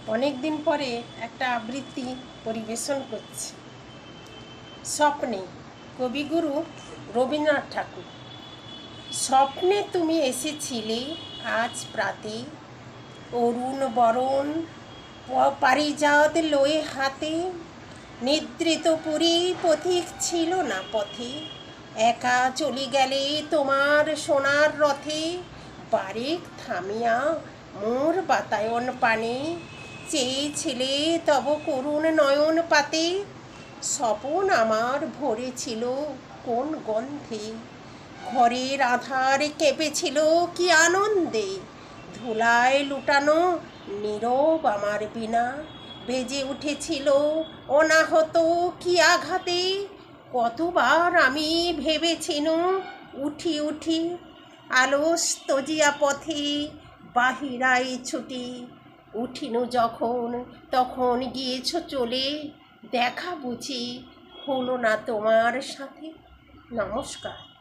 অনেক দিন পরে একটা আবৃত্তি পরিবেশন করছি। স্বপ্নে, কবিগুরু রবীন্দ্রনাথ ঠাকুর। স্বপ্নে তুমি এসেছিলে আজ প্রাতে, অরুণ বরণ পারিজাত লয়ে হাতে। নিদ্রিত পুরী পথিক ছিল না পথে, একা চলে গেলে তোমার সোনার রথে। বারেক থামিয়া মোর বাতায়ন পানে, চেয়েছিলে তব করুণ নয়ন পাতে। স্বপন আমার ভরেছিল কোন গন্ধে, ঘরের আধার কেঁপেছিল কি আনন্দে। ধুলায় লুটানো নীরব আমার বিনা, বেজে উঠেছিল অনাহত কি আঘাতে। কতবার আমি ভেবেছিনু উঠি উঠি, আলস তজিয়া পথে বাহিরাই ছুটি। উঠিনু যখন তখন গিয়েছ চলে, দেখা বুঝি হলো না তোমার সাথে। নমস্কার।